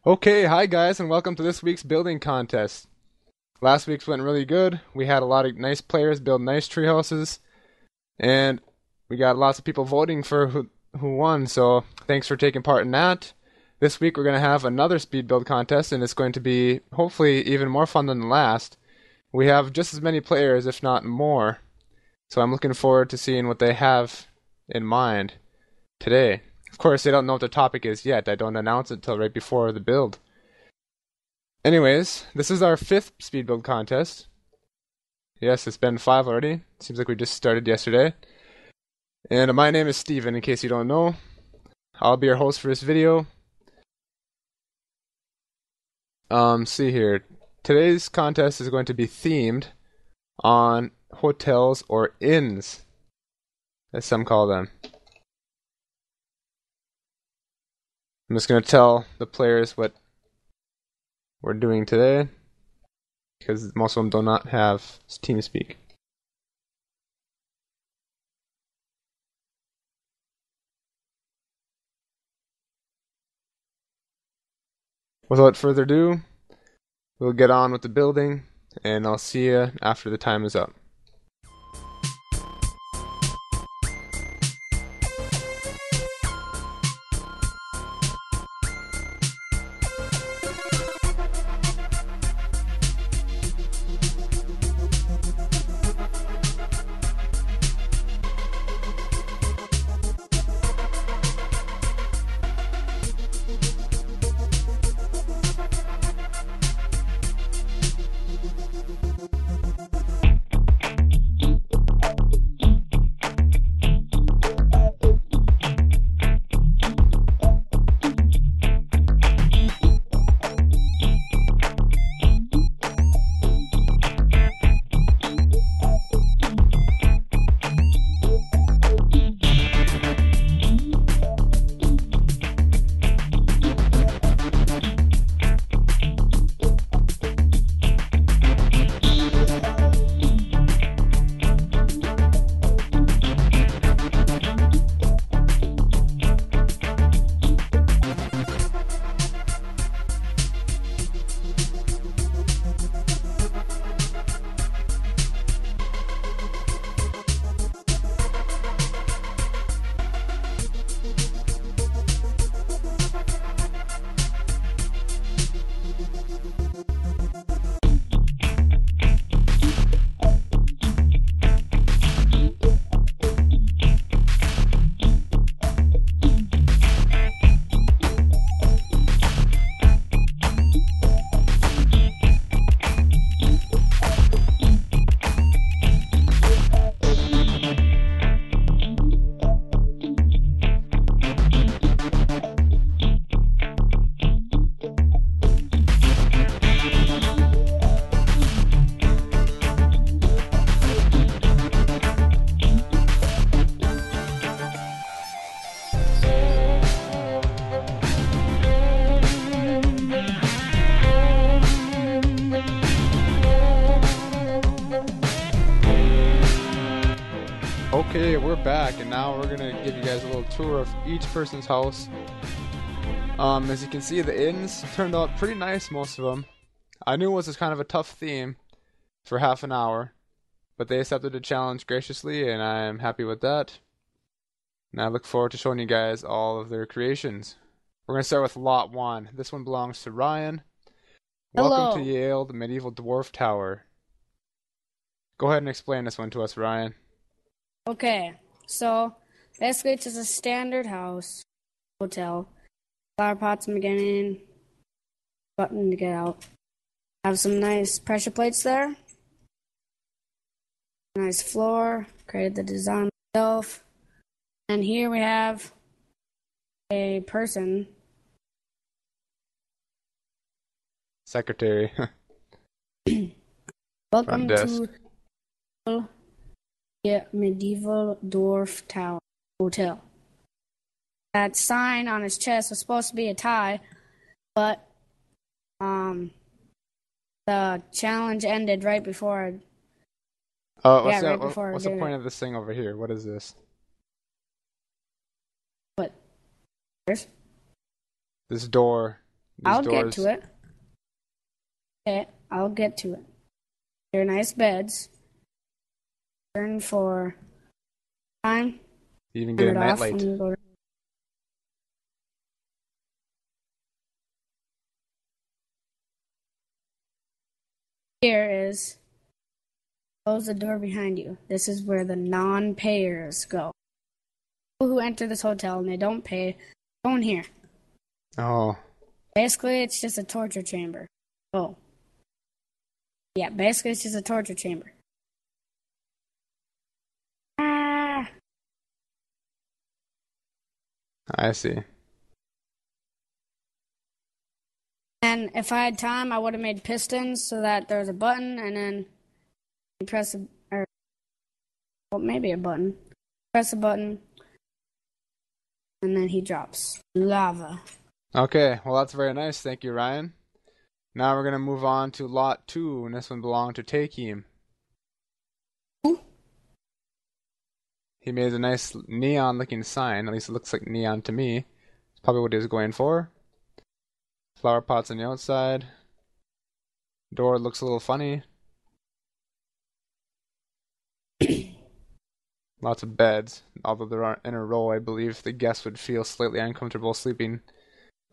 Okay, hi guys, and welcome to this week's building contest. Last week's went really good. We had a lot of nice players build nice tree houses, and we got lots of people voting for who won, so thanks for taking part in that. This week we're going to have another speed build contest, and it's going to be hopefully even more fun than the last. We have just as many players, if not more, so I'm looking forward to seeing what they have in mind today. Of course, they don't know what the topic is yet. I don't announce it till right before the build. Anyways, this is our 5th speed build contest. Yes, it's been 5 already. Seems like we just started yesterday. And my name is Steven, in case you don't know. I'll be your host for this video. See here. Today's contest is going to be themed on hotels or inns, as some call them. I'm just going to tell the players what we're doing today, because most of them do not have TeamSpeak. Without further ado, we'll get on with the building, and I'll see you after the time is up. Okay, we're back, and now we're gonna give you guys a little tour of each person's house. As you can see, the inns turned out pretty nice, most of them. I knew it was kind of a tough theme for half an hour, but they accepted the challenge graciously, and I'm happy with that. And I look forward to showing you guys all of their creations. We're gonna start with Lot 1. This one belongs to Ryan. Hello. Welcome to Yale, the medieval dwarf tower. Go ahead and explain this one to us, Ryan. Okay, so basically it's just a standard house, hotel. Flower pots in the beginning, button to get out. Have some nice pressure plates there. Nice floor, created the design myself. And here we have a person. Secretary. Welcome Front desk. to the medieval dwarf tower hotel. That sign on his chest was supposed to be a tie, but the challenge ended right before. What's right the, before what's the dinner. point of this thing over here? What is this? What? There's This door. These I'll get doors. to it. Okay, I'll get to it. They're nice beds. Turn for time. You even Turn get a it off when nightlight. you go to. Here is close the door behind you. This is where the non-payers go. People who enter this hotel and they don't pay, go in here. Oh, Basically, it's just a torture chamber. Oh. Yeah, basically, it's just a torture chamber. Ah! I see. And if I had time, I would have made pistons so that there's a button, and then you press a, or well, maybe a button. Press a button, and then he drops lava. Okay, well that's very nice. Thank you, Ryan. Now we're gonna move on to lot 2, and this one belonged to Takeem. Ooh. He made a nice neon-looking sign. At least it looks like neon to me. It's probably what he was going for. Flower pots on the outside. Door looks a little funny. Lots of beds. Although there aren't in a row, I believe the guests would feel slightly uncomfortable sleeping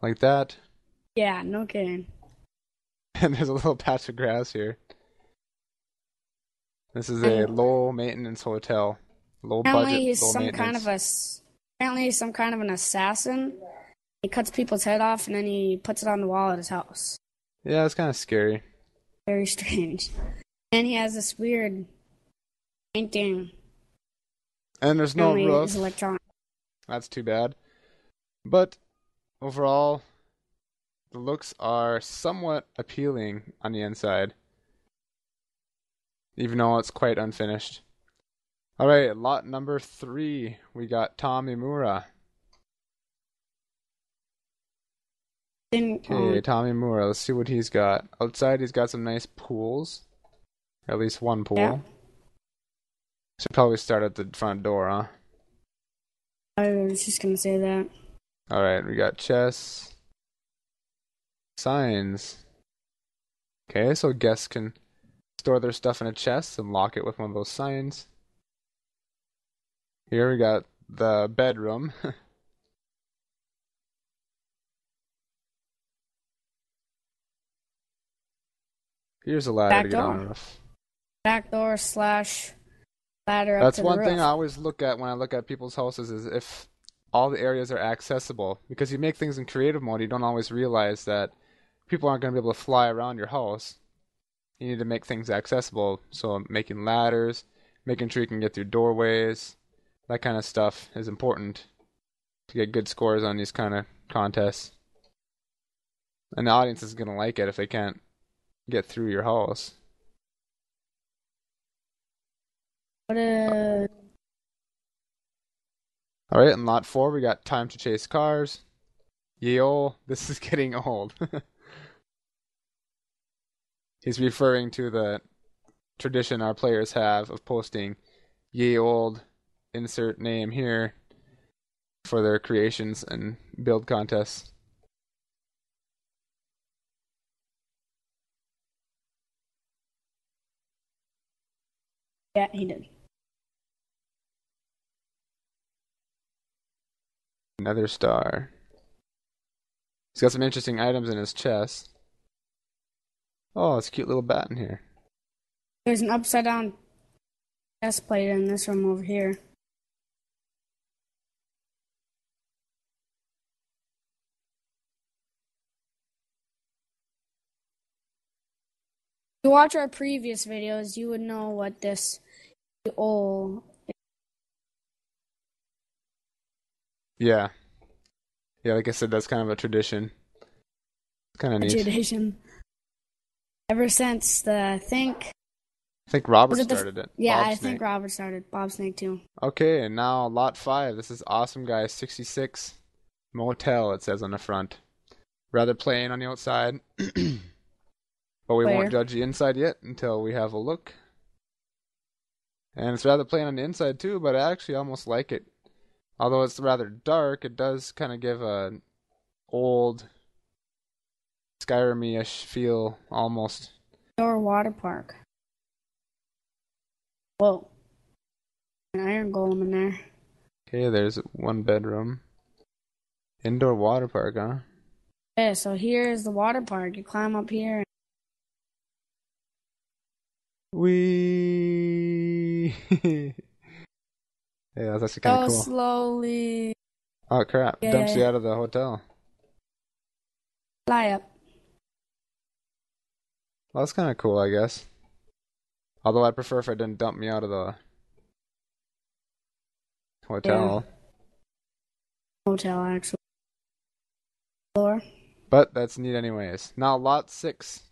like that. Yeah, no kidding. And there's a little patch of grass here. This is a low maintenance hotel. Low budget, low maintenance. Apparently he's some kind of an assassin. He cuts people's head off and then he puts it on the wall at his house. Yeah, it's kind of scary. Very strange. And he has this weird painting. And there's no Apparently roof. it's electronic. That's too bad. But overall, the looks are somewhat appealing on the inside, even though it's quite unfinished. Alright, lot number 3, we got Tom Imura. Okay, Tom Imura, let's see what he's got. Outside, he's got some nice pools. At least one pool. Yeah. Should probably start at the front door, huh? I was just gonna say that. Alright, we got chests. Signs. Okay, so guests can store their stuff in a chest and lock it with one of those signs. Here we got the bedroom. Here's a ladder to get on the roof. Back door / ladder up That's to the one roof. thing I always look at when I look at people's houses is if all the areas are accessible. Because you make things in creative mode, you don't always realize that people aren't going to be able to fly around your house. You need to make things accessible. So making ladders, making sure you can get through doorways, that kind of stuff is important to get good scores on these kind of contests. And the audience is going to like it if they can't get through your house. What Alright, in lot 4 we got Time to Chase Cars. Yo, this is getting old. He's referring to the tradition our players have of posting ye old insert name here for their creations and build contests. Yeah, he did. Another star. He's got some interesting items in his chest. Oh, it's a cute little bat in here. There's an upside down chest plate in this room over here. If you watch our previous videos, you would know what this old Yeah. Yeah, like I said, that's kind of a tradition. It's kind of neat. tradition. Ever since I think Robert started it. Yeah, Bob I Snake. think Robert started. Bob Snake too. Okay, and now lot 5. This is Awesome Guy 66 Motel, it says on the front. Rather plain on the outside. But we won't judge the inside yet until we have a look. And it's rather plain on the inside too, but I actually almost like it. Although it's rather dark, it does kind of give a old Skyrim-ish feel almost. Indoor water park. Whoa. An iron golem in there. Okay, there's one bedroom. Indoor water park, huh? Yeah, so here's the water park. You climb up here. Wee. Yeah, that's actually kind of Go cool. slowly. Oh crap! Yeah, Dumps yeah, you yeah. out of the hotel. Fly up. Well, that's kind of cool, I guess. Although I'd prefer if it didn't dump me out of the Yeah. hotel. Hotel, actually. Floor. But that's neat anyways. Now, Lot 6.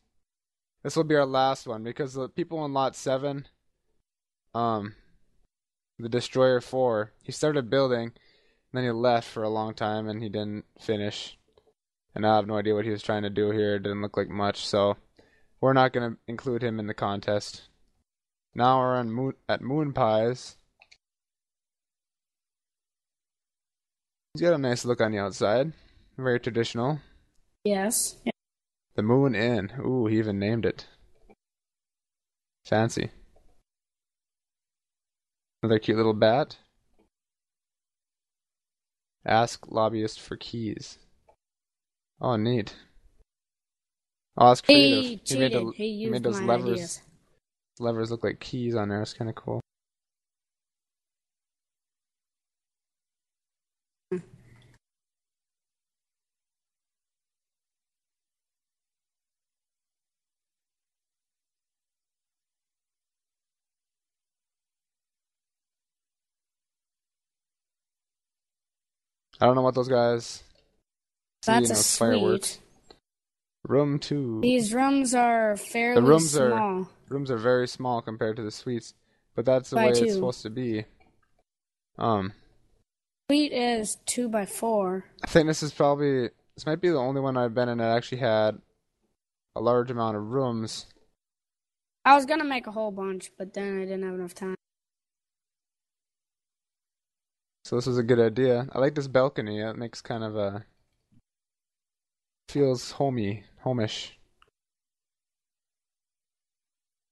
This will be our last one because the people in Lot 7, the Destroyer 4, he started building, and then he left for a long time and he didn't finish. And I have no idea what he was trying to do here. It didn't look like much, so we're not going to include him in the contest. Now we're on at Moonpie's. He's got a nice look on the outside. Very traditional. Yes. Yeah. The Moon Inn. Ooh, he even named it. Fancy. Another cute little bat. Ask lobbyist for keys. Oh, neat. Oh, that's creative. He cheated. He he made used those my levers. ideas. Levers look like keys on there. It's kind of cool. I don't know what those guys see. That's a suite. Fireworks. Room 2. These rooms are fairly small. Rooms are very small compared to the suites, but that's the By way two. it's supposed to be. Suite is 2x4. I think this might be the only one I've been in that actually had a large amount of rooms. I was gonna make a whole bunch, but then I didn't have enough time. So this was a good idea. I like this balcony. It makes kind of a feels homish.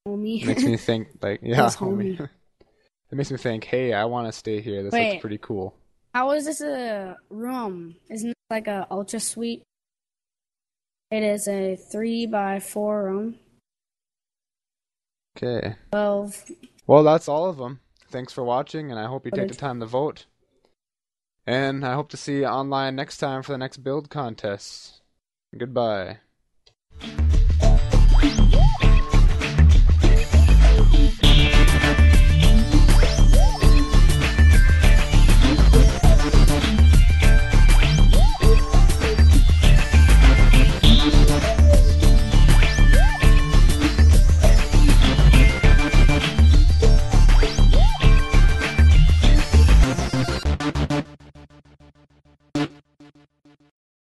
Homie. Makes me think like Feels homey. homey. It makes me think, hey, I want to stay here. This looks pretty cool. How is this a room? Isn't it like a ultra suite? It is a 3x4 room. Okay. 12. Well, that's all of them. Thanks for watching, and I hope you take the time to vote. And I hope to see you online next time for the next build contest. Goodbye.